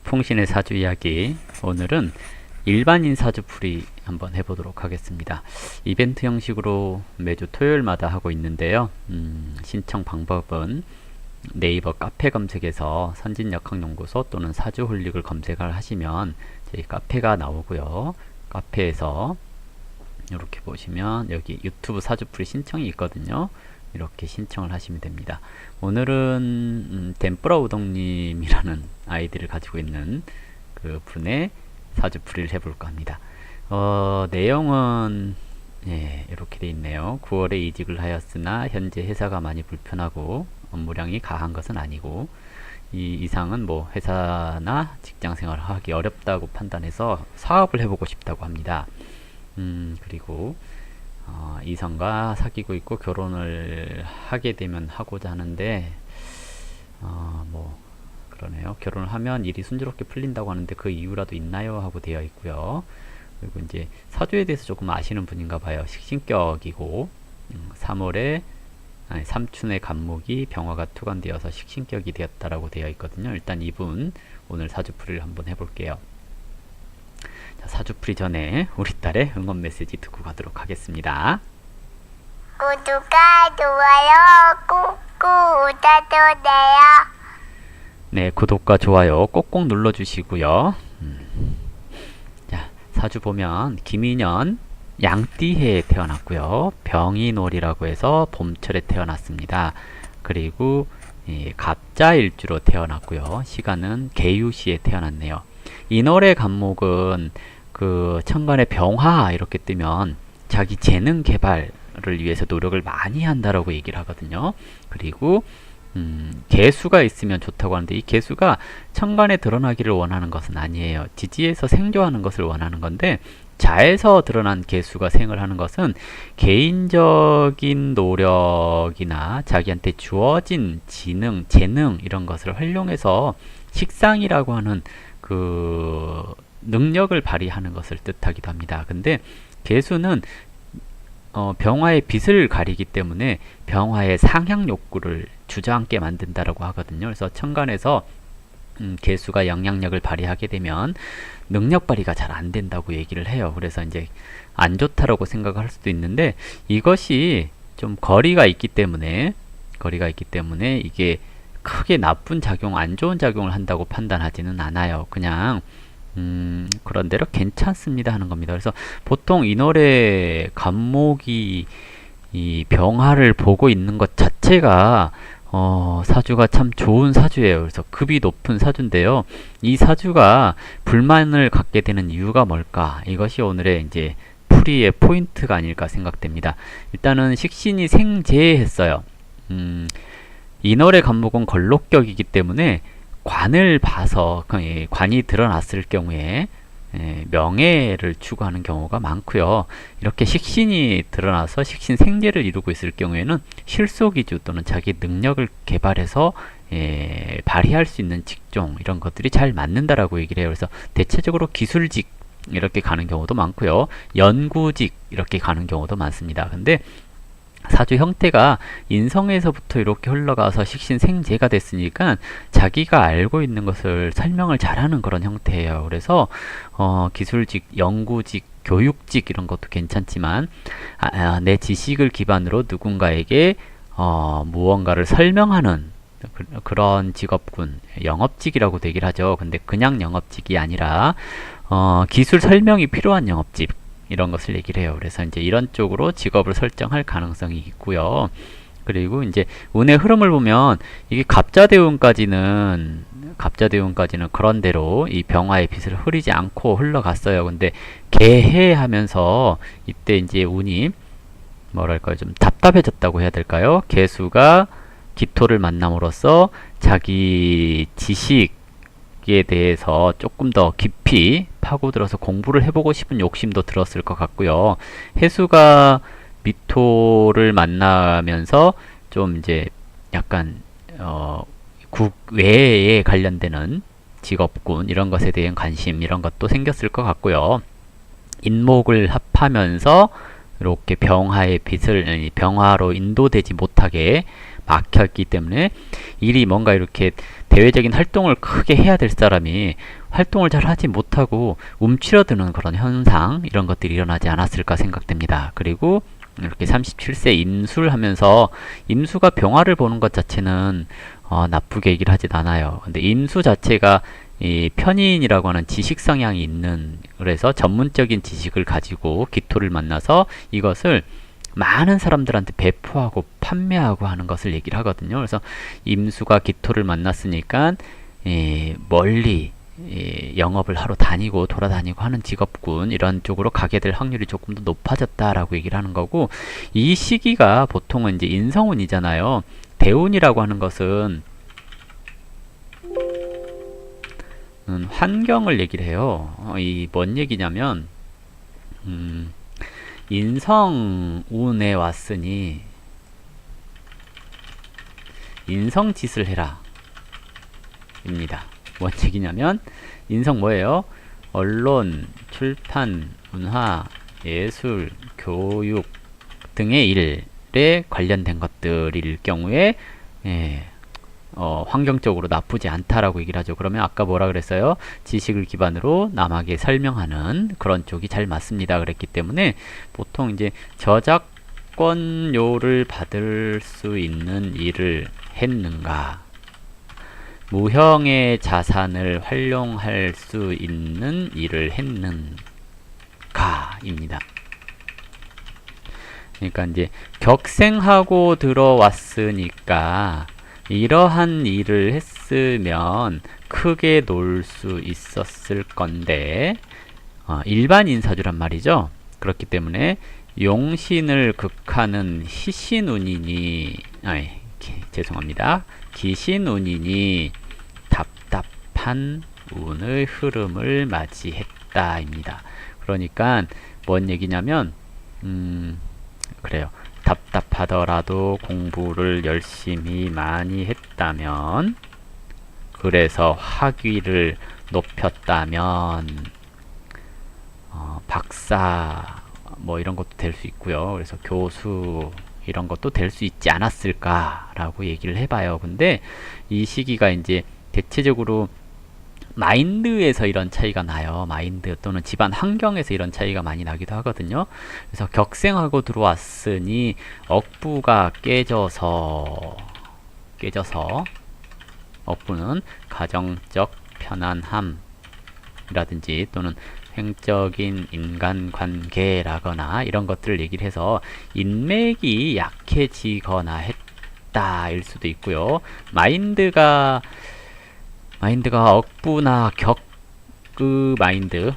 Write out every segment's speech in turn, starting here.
풍신의 사주 이야기. 오늘은 일반인 사주풀이 한번 해보도록 하겠습니다. 이벤트 형식으로 매주 토요일마다 하고 있는데요. 신청 방법은 네이버 카페 검색에서 선진역학연구소 또는 사주홀릭을 검색을 하시면 저희 카페가 나오고요. 카페에서 이렇게 보시면 여기 유튜브 사주풀이 신청이 있거든요. 이렇게 신청을 하시면 됩니다. 오늘은 덴뿌라 우동님이라는 아이디를 가지고 있는 그 분의 사주풀이를 해볼까 합니다. 내용은 이렇게 돼 있네요. 9월에 이직을 하였으나 현재 회사가 많이 불편하고 업무량이 가한 것은 아니고 이 이상은 뭐 회사나 직장생활을 하기 어렵다고 판단해서 사업을 해보고 싶다고 합니다. 그리고 이성과 사귀고 있고 결혼을 하게 되면 하고자 하는데 뭐 그러네요. 결혼을 하면 일이 순조롭게 풀린다고 하는데 그 이유라도 있나요? 하고 되어 있고요. 그리고 이제 사주에 대해서 조금 아시는 분인가 봐요. 식신격이고 3월에 삼춘의 간목이 병화가 투관되어서 식신격이 되었다라고 되어 있거든요. 일단 이분 오늘 사주풀이를 한번 해볼게요. 자, 사주풀이 전에 우리 딸의 응원 메시지 듣고 가도록 하겠습니다. 구독과 좋아요 꾹꾹 눌러주세요. 네, 구독과 좋아요 꼭꼭 눌러주시고요. 자, 사주 보면 김인년 양띠해에 태어났고요. 병인월이라고 해서 봄철에 태어났습니다. 그리고 갑자일주로 태어났고요. 시간은 개유시에 태어났네요. 인월의 간목은 그 천간에 병화 이렇게 뜨면 자기 재능 개발을 위해서 노력을 많이 한다라고 얘기를 하거든요. 그리고 개수가 있으면 좋다고 하는데 이 개수가 천간에 드러나기를 원하는 것은 아니에요. 지지에서 생존하는 것을 원하는 건데 자에서 드러난 개수가 생을 하는 것은 개인적인 노력이나 자기한테 주어진 지능, 재능 이런 것을 활용해서 식상이라고 하는 그 능력을 발휘하는 것을 뜻하기도 합니다. 근데 개수는 병화의 빛을 가리기 때문에 병화의 상향 욕구를 주저앉게 만든다라고 하거든요. 그래서 천간에서 개수가 영향력을 발휘하게 되면 능력 발휘가 잘 안 된다고 얘기를 해요. 그래서 이제 안 좋다라고 생각을 할 수도 있는데 이것이 좀 거리가 있기 때문에 이게 크게 나쁜 작용, 안 좋은 작용을 한다고 판단하지는 않아요. 그냥 그런 대로 괜찮습니다 하는 겁니다. 그래서 보통 인월의 간목이 이 병화를 보고 있는 것 자체가 사주가 참 좋은 사주예요. 그래서 급이 높은 사주인데요. 이 사주가 불만을 갖게 되는 이유가 뭘까? 이것이 오늘의 이제 풀이의 포인트가 아닐까 생각됩니다. 일단은 식신이 생재했어요. 인월의 간목은 걸록격이기 때문에 관을 봐서 관이 드러났을 경우에 명예를 추구하는 경우가 많고요. 이렇게 식신이 드러나서 식신 생재를 이루고 있을 경우에는 실속이주 또는 자기 능력을 개발해서 발휘할 수 있는 직종 이런 것들이 잘 맞는다라고 얘기를 해요. 그래서 대체적으로 기술직 이렇게 가는 경우도 많고요. 연구직 이렇게 가는 경우도 많습니다. 근데 사주 형태가 인성에서부터 이렇게 흘러가서 식신생재가 됐으니까 자기가 알고 있는 것을 설명을 잘하는 그런 형태예요. 그래서 기술직, 연구직, 교육직 이런 것도 괜찮지만 내 지식을 기반으로 누군가에게 무언가를 설명하는 그런 직업군, 영업직이라고도 얘기를 하죠. 근데 그냥 영업직이 아니라 기술 설명이 필요한 영업직 이런 것을 얘기를 해요. 그래서 이제 이런 쪽으로 직업을 설정할 가능성이 있고요. 그리고 이제 운의 흐름을 보면 이게 갑자대운까지는 그런 대로 이 병화의 빛을 흐리지 않고 흘러갔어요. 근데 개해하면서 이때 이제 운이 뭐랄까요? 좀 답답해졌다고 해야 될까요? 개수가 기토를 만남으로써 자기 지식에 대해서 조금 더 깊이 파고들어서 공부를 해보고 싶은 욕심도 들었을 것 같고요. 해수가 미토를 만나면서 좀 이제 약간 국외에 관련되는 직업군 이런 것에 대한 관심 이런 것도 생겼을 것 같고요. 인목을 합하면서 이렇게 병화의 빛을 병화로 인도되지 못하게 막혔기 때문에 일이 뭔가 이렇게 대외적인 활동을 크게 해야 될 사람이 활동을 잘 하지 못하고 움츠러드는 그런 현상, 이런 것들이 일어나지 않았을까 생각됩니다. 그리고 이렇게 37세 임수를 하면서 임수가 병화를 보는 것 자체는 나쁘게 얘기를 하진 않아요. 근데 임수 자체가 이 편인이라고 하는 지식 성향이 있는, 그래서 전문적인 지식을 가지고 기토를 만나서 이것을 많은 사람들한테 배포하고 판매하고 하는 것을 얘기를 하거든요. 그래서 임수가 기토를 만났으니까 멀리 영업을 하러 다니고 돌아다니고 하는 직업군, 이런 쪽으로 가게 될 확률이 조금 더 높아졌다라고 얘기를 하는 거고, 이 시기가 보통은 이제 인성운이잖아요. 대운이라고 하는 것은 환경을 얘기를 해요. 이 뭔 얘기냐면 인성운에 왔으니 인성짓을 해라 입니다. 뭔 얘기냐면 인성 뭐예요? 언론, 출판, 문화, 예술, 교육 등의 일에 관련된 것들일 경우에 환경적으로 나쁘지 않다라고 얘기를 하죠. 그러면 아까 뭐라 그랬어요? 지식을 기반으로 남에게 설명하는 그런 쪽이 잘 맞습니다. 그랬기 때문에 보통 이제 저작권료를 받을 수 있는 일을 했는가, 무형의 자산을 활용할 수 있는 일을 했는가입니다. 그러니까 이제 격생하고 들어왔으니까 이러한 일을 했으면 크게 놀 수 있었을 건데, 일반 인사주란 말이죠. 그렇기 때문에 용신을 극하는 희신운이니, 죄송합니다. 기신운이니 답답한 운의 흐름을 맞이했다입니다. 그러니까 뭔 얘기냐면 그래요. 답답하더라도 공부를 열심히 많이 했다면, 그래서 학위를 높였다면 박사 뭐 이런 것도 될 수 있고요. 그래서 교수 이런 것도 될 수 있지 않았을까라고 얘기를 해봐요. 근데 이 시기가 이제 대체적으로 마인드에서 이런 차이가 나요. 마인드 또는 집안 환경에서 이런 차이가 많이 나기도 하거든요. 그래서 격생하고 들어왔으니 억부가 깨져서 억부는 가정적 편안함이라든지 또는 횡적인 인간관계라거나 이런 것들을 얘기를 해서 인맥이 약해지거나 했다일 수도 있고요. 마인드가 억부나 격그 마인드는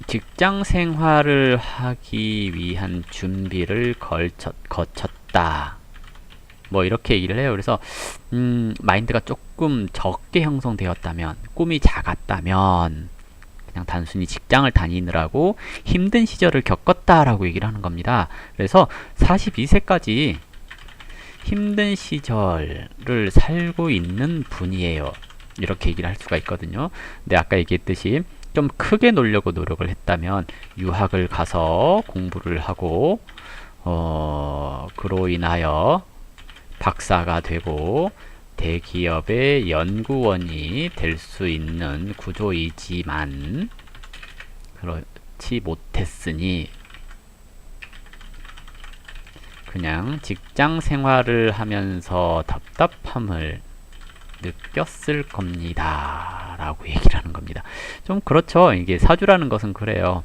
직장 생활을 하기 위한 준비를 거쳤다. 뭐 이렇게 얘기를 해요. 그래서 마인드가 조금 적게 형성되었다면, 꿈이 작았다면, 그냥 단순히 직장을 다니느라고 힘든 시절을 겪었다라고 얘기를 하는 겁니다. 그래서 42세까지 힘든 시절을 살고 있는 분이에요. 이렇게 얘기를 할 수가 있거든요. 근데 아까 얘기했듯이 좀 크게 놀려고 노력을 했다면 유학을 가서 공부를 하고 그로 인하여 박사가 되고 대기업의 연구원이 될 수 있는 구조이지만 그렇지 못했으니 그냥 직장 생활을 하면서 답답함을 느꼈을 겁니다 라고 얘기를 하는 겁니다. 좀 그렇죠. 이게 사주라는 것은 그래요.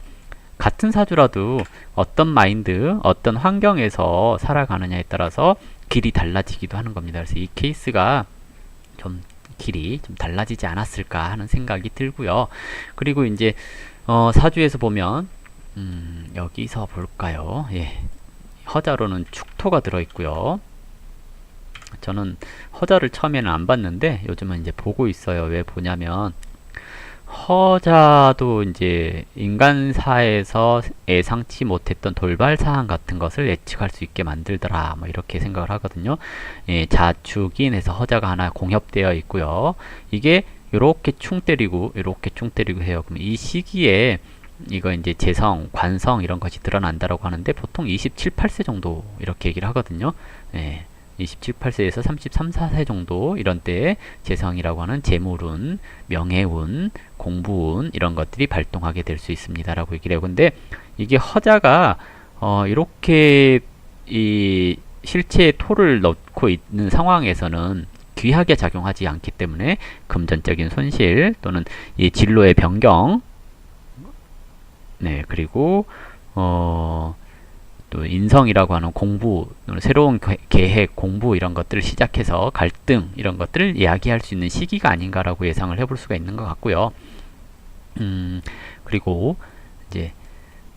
같은 사주라도 어떤 마인드, 어떤 환경에서 살아가느냐에 따라서 길이 달라지기도 하는 겁니다. 그래서 이 케이스가 좀 길이 좀 달라지지 않았을까 하는 생각이 들고요. 그리고 이제 사주에서 보면 여기서 볼까요? 예. 허자로는 축토가 들어있고요. 저는 허자를 처음에는 안 봤는데 요즘은 이제 보고 있어요. 왜 보냐면 허자도 이제 인간사에서 예상치 못했던 돌발 사항 같은 것을 예측할 수 있게 만들더라, 뭐 이렇게 생각을 하거든요. 예, 자축인에서 허자가 하나 공협되어 있고요. 이게 요렇게 충 때리고 요렇게 충 때리고 해요. 그럼 이 시기에 이거 이제 재성, 관성 이런 것이 드러난다라고 하는데 보통 27, 8세 정도 이렇게 얘기를 하거든요. 예. 27, 8세에서 33, 4세 정도 이런 때에 재성이라고 하는 재물운, 명예운, 공부운 이런 것들이 발동하게 될 수 있습니다라고 얘기를 해요. 근데 이게 허자가 이렇게 이 실체에 토를 넣고 있는 상황에서는 귀하게 작용하지 않기 때문에 금전적인 손실 또는 이 진로의 변경, 네, 그리고 또 인성이라고 하는 공부, 새로운 계획, 공부 이런 것들을 시작해서 갈등 이런 것들을 이야기할 수 있는 시기가 아닌가라고 예상을 해볼 수가 있는 것 같고요. 그리고 이제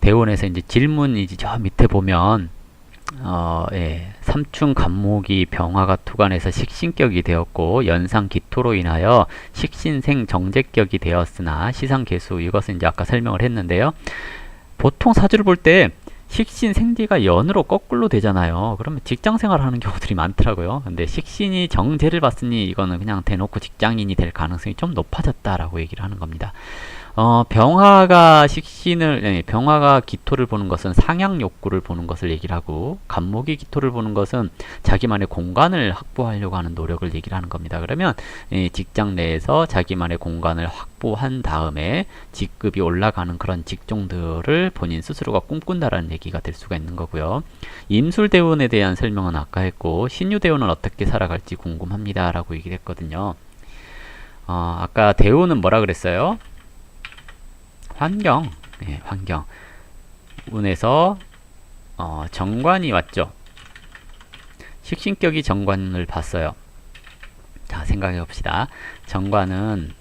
대원에서 이제 질문이 저 밑에 보면 예, 삼충 간목이 병화가 투관해서 식신격이 되었고 연상 기토로 인하여 식신생 정제격이 되었으나 시상계수 이것은 이제 아까 설명을 했는데요. 보통 사주를 볼 때 식신 생지가 연으로 거꾸로 되잖아요. 그러면 직장생활을 하는 경우들이 많더라고요. 근데 식신이 정제를 봤으니 이거는 그냥 대놓고 직장인이 될 가능성이 좀 높아졌다라고 얘기를 하는 겁니다. 병화가 병화가 기토를 보는 것은 상향 욕구를 보는 것을 얘기를 하고, 간목이 기토를 보는 것은 자기만의 공간을 확보하려고 하는 노력을 얘기를 하는 겁니다. 그러면 직장 내에서 자기만의 공간을 확보한 다음에 직급이 올라가는 그런 직종들을 본인 스스로가 꿈꾼다라는 얘기가 될 수가 있는 거고요. 임술대운에 대한 설명은 아까 했고, 신유대운은 어떻게 살아갈지 궁금합니다 라고 얘기를 했거든요. 아까 대운은 뭐라 그랬어요? 환경, 네, 환경. 운에서 정관이 왔죠. 식신격이 정관을 봤어요. 자, 생각해 봅시다. 정관은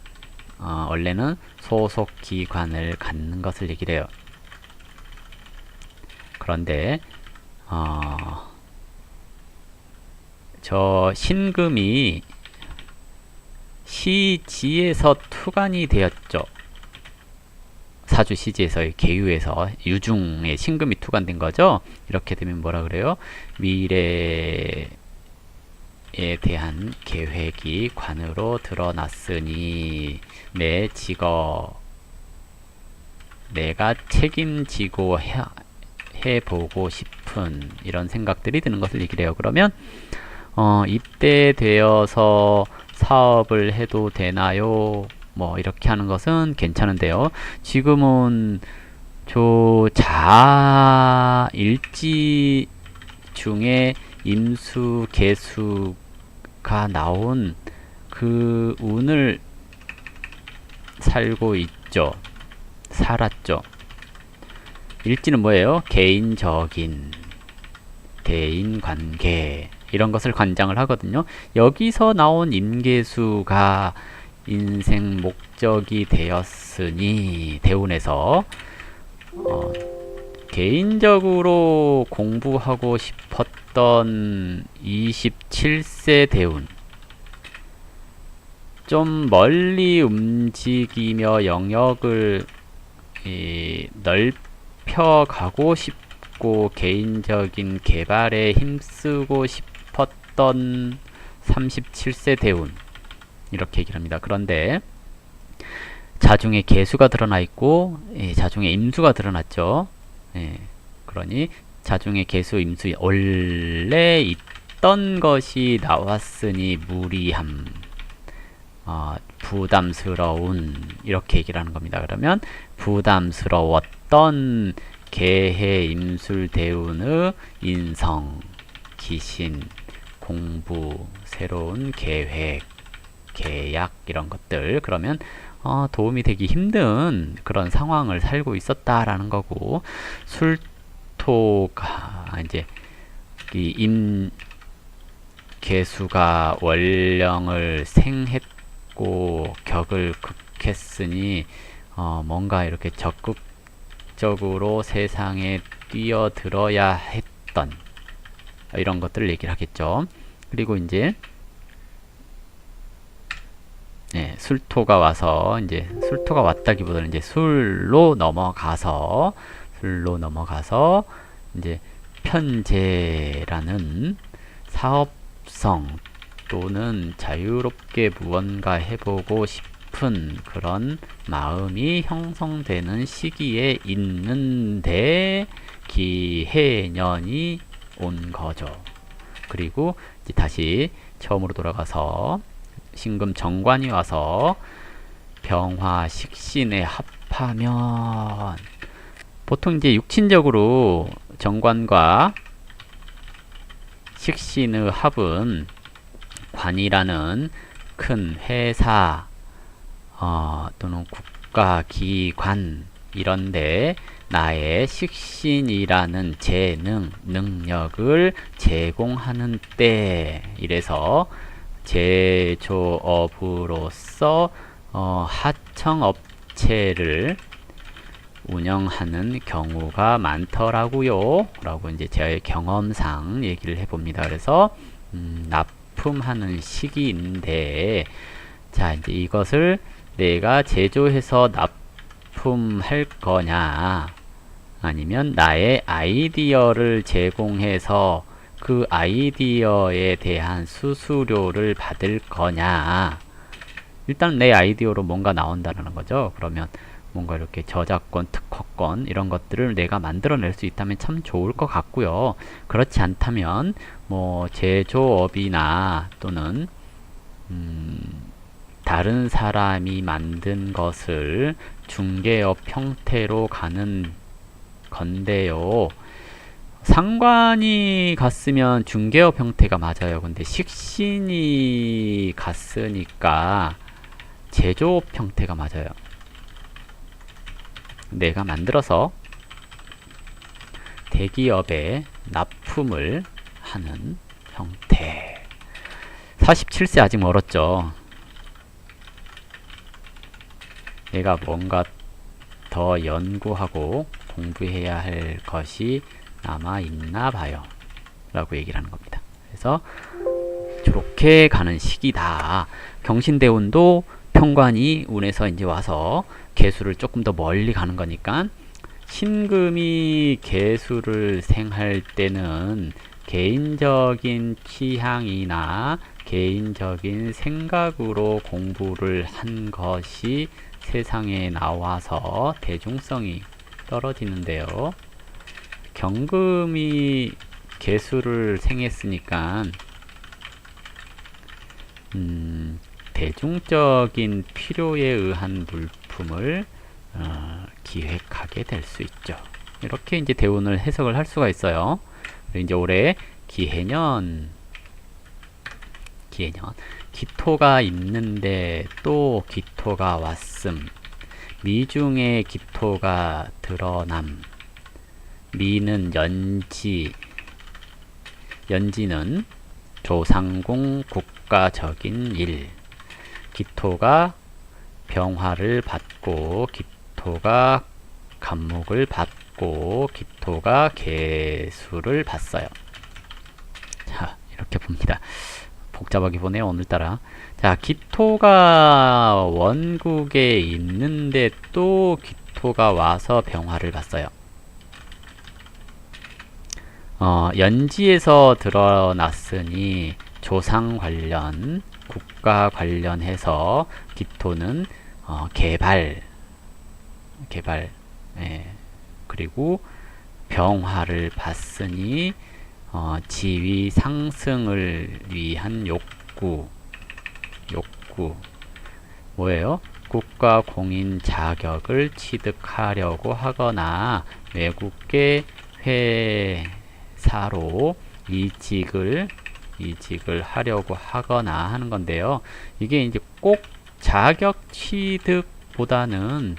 원래는 소속 기관을 갖는 것을 얘기를 해요. 그런데 저 신금이 시지에서 투관이 되었죠. 사주 시지에서의 계유에서 유중에 신금이 투관된 거죠. 이렇게 되면 뭐라 그래요? 미래에 대한 계획이 관으로 드러났으니 내 직업 내가 책임지고 해보고 싶은 이런 생각들이 드는 것을 얘기를 해요. 그러면 입대되어서 사업을 해도 되나요? 뭐 이렇게 하는 것은 괜찮은데요. 지금은 일지 중에 임수, 개수가 나온 그 운을 살고 있죠. 살았죠. 일지는 뭐예요? 개인적인 대인관계 이런 것을 관장을 하거든요. 여기서 나온 임계수가 인생 목적이 되었으니 대운에서 개인적으로 공부하고 싶었던 27세 대운, 좀 멀리 움직이며 영역을 넓혀가고 싶고 개인적인 개발에 힘쓰고 싶었던 37세 대운 이렇게 얘기를 합니다. 그런데 자중에 개수가 드러나 있고 자중에 임수가 드러났죠. 그러니 자중에 개수, 임수 원래 있던 것이 나왔으니 무리함, 부담스러운 이렇게 얘기를 하는 겁니다. 그러면 부담스러웠던 개해, 임술, 대운의 인성, 기신, 공부, 새로운 계획, 계약 이런 것들, 그러면 도움이 되기 힘든 그런 상황을 살고 있었다라는 거고, 술토가 이제 이 임계수가 월령을 생했고 격을 극했으니 뭔가 이렇게 적극적으로 세상에 뛰어들어야 했던 이런 것들을 얘기를 하겠죠. 그리고 이제 술토가 와서 술토가 왔다기보다는 이제 술로 넘어가서 이제 편재라는 사업성 또는 자유롭게 무언가 해보고 싶은 그런 마음이 형성되는 시기에 있는데 기해년이 온 거죠. 그리고 이제 다시 처음으로 돌아가서 신금 정관이 와서 병화 식신에 합하면 보통 이제 육친적으로 정관과 식신의 합은 관이라는 큰 회사 또는 국가기관 이런데 나의 식신이라는 재능, 능력을 제공하는 때 이래서 제조업으로서 하청업체를 운영하는 경우가 많더라고요 라고 이제 제 경험상 얘기를 해봅니다. 그래서 납품하는 시기인데 자 이제 이것을 내가 제조해서 납품할 거냐 아니면 나의 아이디어를 제공해서 그 아이디어에 대한 수수료를 받을 거냐. 일단 내 아이디어로 뭔가 나온다는 거죠. 그러면 뭔가 이렇게 저작권, 특허권 이런 것들을 내가 만들어낼 수 있다면 참 좋을 것 같고요. 그렇지 않다면 뭐 제조업이나 또는 다른 사람이 만든 것을 중개업 형태로 가는 건데요. 상관이 갔으면 중개업 형태가 맞아요. 근데 식신이 갔으니까 제조업 형태가 맞아요. 내가 만들어서 대기업에 납품을 하는 형태. 47세 아직 멀었죠. 내가 뭔가 더 연구하고 공부해야 할 것이 남아 있나 봐요 라고 얘기를 하는 겁니다. 그래서 저렇게 가는 시기다. 경신대운도 평관이 운에서 이제 와서 개수를 조금 더 멀리 가는 거니까 신금이 개수를 생할 때는 개인적인 취향이나 개인적인 생각으로 공부를 한 것이 세상에 나와서 대중성이 떨어지는데요. 경금이 개수를 생했으니까 대중적인 필요에 의한 물품을 기획하게 될 수 있죠. 이렇게 이제 대운을 해석을 할 수가 있어요. 그리고 이제 올해 기해년 기토가 있는데 또 기토가 왔음. 미중에 기토가 드러남. 미는 연지는 조상궁 국가적인 일. 기토가 병화를 받고 기토가 간목을 받고 기토가 개수를 받어요. 자, 이렇게 봅니다. 복잡하게 보네요, 오늘따라. 자, 기토가 원국에 있는데 또 기토가 와서 병화를 받어요. 연지에서 드러났으니 조상 관련, 국가 관련해서 기토는 개발, 예. 그리고 병화를 받으니 지위 상승을 위한 욕구 뭐예요? 국가 공인 자격을 취득하려고 하거나 외국계 회사로 이직을 하려고 하거나 하는 건데요. 이게 이제 꼭 자격 취득보다는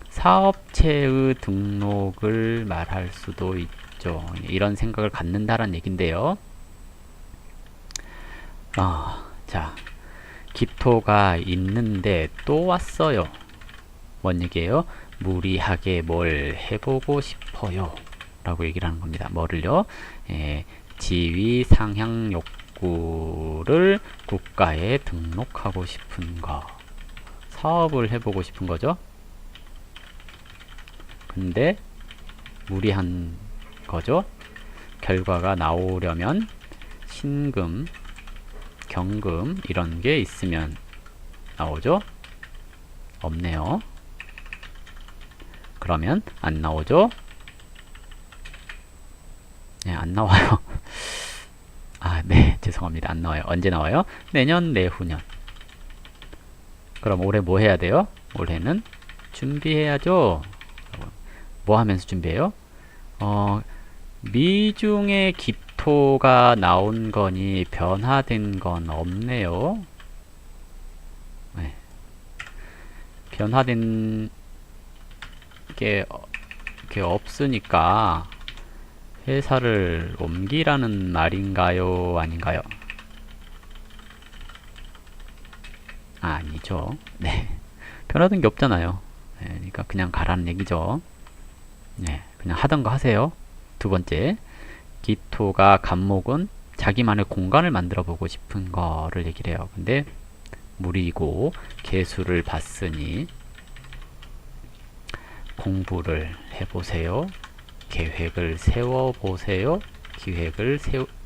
사업체의 등록을 말할 수도 있죠. 이런 생각을 갖는다는 얘긴데요. 자, 기토가 있는데 또 왔어요. 뭔 얘기예요? 무리하게 뭘 해보고 싶어요 라고 얘기를 하는 겁니다. 뭐를요? 지위 상향 욕구를 국가에 등록하고 싶은 거, 사업을 해보고 싶은 거죠. 근데 무리한 거죠. 결과가 나오려면 신금, 경금 이런 게 있으면 나오죠. 없네요. 그러면 안 나오죠. 네, 안 나와요. 네. 죄송합니다. 안 나와요. 언제 나와요? 내년, 내후년. 그럼 올해 뭐 해야 돼요? 올해는 준비해야죠. 뭐 하면서 준비해요? 미중의 기토가 나온 거니 변화된 건 없네요. 네. 변화된 게 없으니까 회사를 옮기라는 말인가요? 아닌가요? 아니죠. 네. 변화된 게 없잖아요. 네, 그러니까 그냥 가라는 얘기죠. 네, 그냥 하던 거 하세요. 두 번째, 기토가 간목은 자기만의 공간을 만들어 보고 싶은 거를 얘기를 해요. 근데 무리고 개수를 봤으니 공부를 해보세요. 계획을 세워보세요. 기획을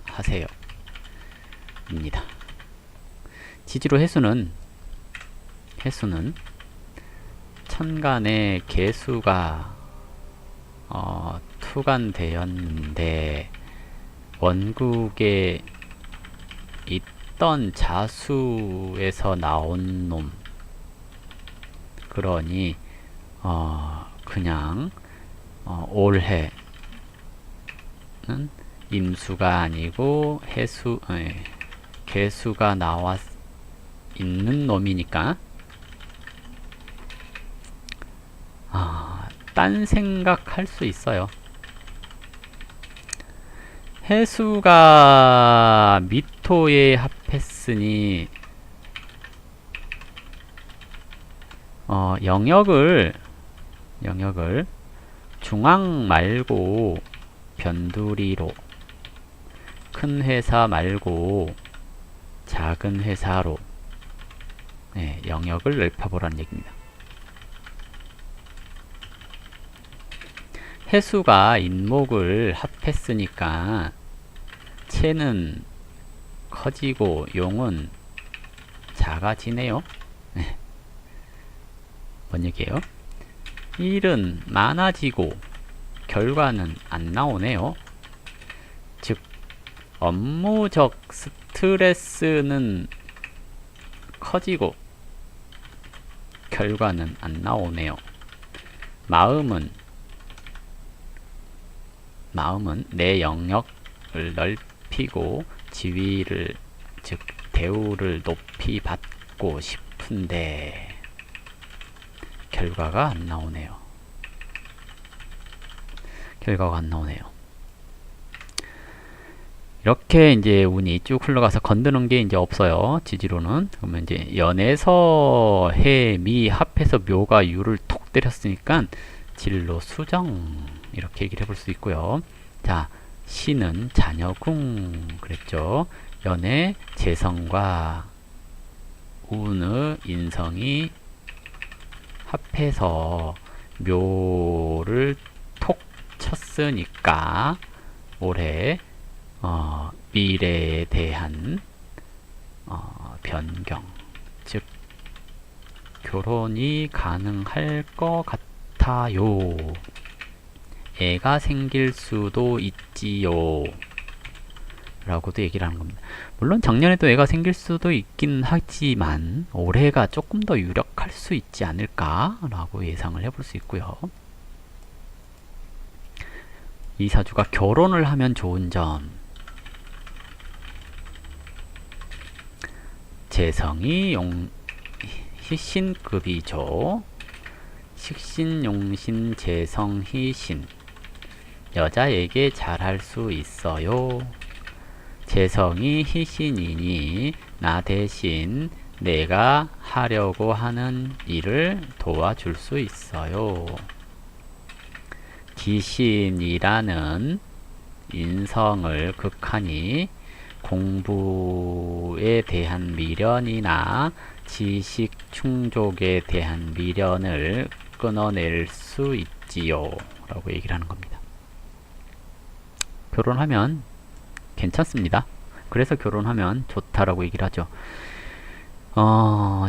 하세요. 입니다. 지지로 해수는 천간에 개수가 투간되었는데 원국에 있던 자수에서 나온 놈. 그러니 그냥 올해는 임수가 아니고 개수가 나왔 있는 놈이니까 딴 생각할 수 있어요. 해수가 미토에 합했으니 영역을 중앙 말고 변두리로, 큰 회사 말고 작은 회사로 영역을 넓혀보라는 얘기입니다. 해수가 인목을 합했으니까 채는 커지고 용은 작아지네요. 뭔 얘기예요? 일은 많아지고 결과는 안 나오네요. 즉 업무적 스트레스는 커지고 결과는 안 나오네요. 마음은 내 영역을 넓히고 지위를, 즉 대우를 높이 받고 싶은데 결과가 안 나오네요. 이렇게 이제 운이 쭉 흘러가서 건드는 게 이제 없어요. 지지로는. 그러면 이제 연에서 해, 미 합해서 묘가 유를 톡 때렸으니까 진로 수정, 이렇게 얘기를 해볼 수 있고요. 자, 신은 자녀궁 그랬죠. 연에 재성과 운의 인성이 합해서 묘를 톡 쳤으니까 올해 미래에 대한 변경, 즉 결혼이 가능할 것 같아요. 애가 생길 수도 있지요. 라고도 얘기를 하는 겁니다. 물론 작년에도 애가 생길 수도 있긴 하지만 올해가 조금 더 유력할 수 있지 않을까 라고 예상을 해볼 수 있고요. 이 사주가 결혼을 하면 좋은 점, 재성이 희신급이죠. 식신, 용신, 재성, 희신. 여자에게 잘할 수 있어요. 재성이 희신이니 나 대신 내가 하려고 하는 일을 도와줄 수 있어요. 기신이라는 인성을 극하니 공부에 대한 미련이나 지식 충족에 대한 미련을 끊어낼 수 있지요. 라고 얘기를 하는 겁니다. 결혼하면 괜찮습니다. 그래서 결혼하면 좋다라고 얘기를 하죠.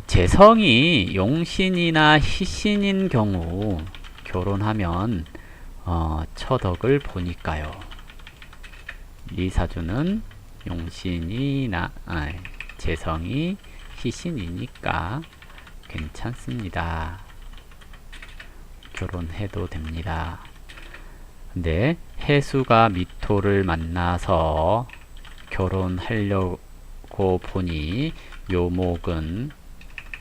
재성이 용신이나 희신인 경우 결혼하면 처덕을 보니까요. 이 사주는 용신이 재성이 희신이니까 괜찮습니다. 결혼해도 됩니다. 근데 해수가 미토를 만나서 결혼하려고 보니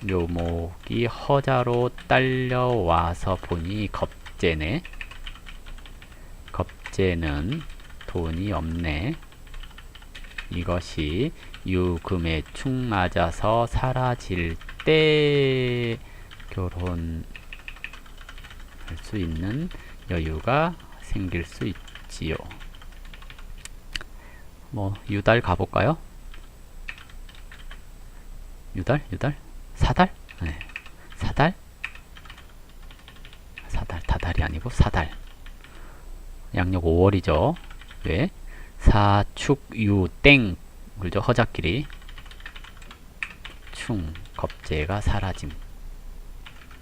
묘목이 허자로 딸려와서 보니 겁재네. 겁재는 돈이 없네. 이것이 유금에 축 맞아서 사라질 때 결혼할 수 있는 여유가 생길 수 있지요. 뭐 유달 가볼까요? 유달? 사달? 네. 다달이 아니고 사달. 양력 5월이죠. 왜? 사축유땡 그죠? 허자끼리 충 겁재가 사라짐.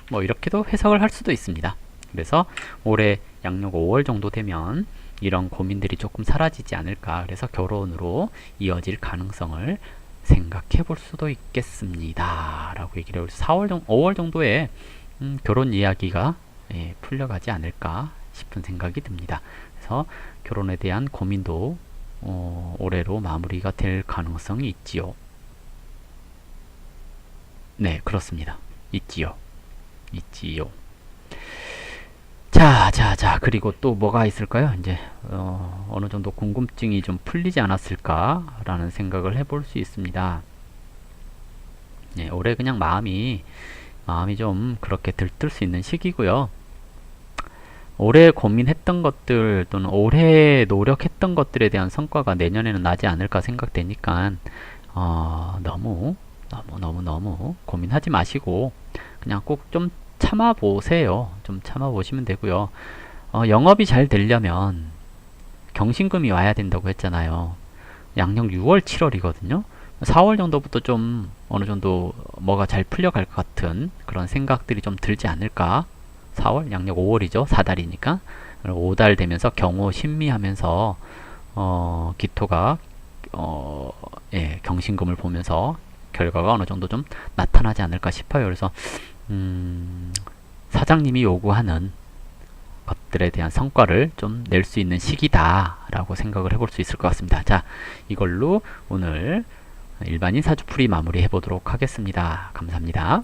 뭐 이렇게도 해석을 할 수도 있습니다. 그래서 올해 양력 5월 정도 되면 이런 고민들이 조금 사라지지 않을까. 그래서 결혼으로 이어질 가능성을 생각해 볼 수도 있겠습니다. 라고 얘기를 해요. 5월 정도에 결혼 이야기가 풀려가지 않을까 싶은 생각이 듭니다. 그래서 결혼에 대한 고민도 올해로 마무리가 될 가능성이 있지요. 네, 그렇습니다. 있지요. 자, 그리고 또 뭐가 있을까요? 이제, 어느 정도 궁금증이 좀 풀리지 않았을까라는 생각을 해볼 수 있습니다. 네, 올해 그냥 마음이 좀 그렇게 들뜰 수 있는 시기고요. 올해 고민했던 것들 또는 올해 노력했던 것들에 대한 성과가 내년에는 나지 않을까 생각되니까, 너무 고민하지 마시고, 그냥 꼭 좀 참아보세요. 좀 참아보시면 되고요. 영업이 잘 되려면 경신금이 와야 된다고 했잖아요. 양력 6월, 7월이거든요. 4월 정도부터 좀 어느 정도 뭐가 잘 풀려갈 것 같은 그런 생각들이 좀 들지 않을까. 4월, 양력 5월이죠. 4달이니까. 5달 되면서 경호 신미하면서 기토가 경신금을 보면서 결과가 어느 정도 좀 나타나지 않을까 싶어요. 그래서 사장님이 요구하는 것들에 대한 성과를 좀 낼 수 있는 시기다 라고 생각을 해볼 수 있을 것 같습니다. 자, 이걸로 오늘 일반인 사주풀이 마무리 해보도록 하겠습니다. 감사합니다.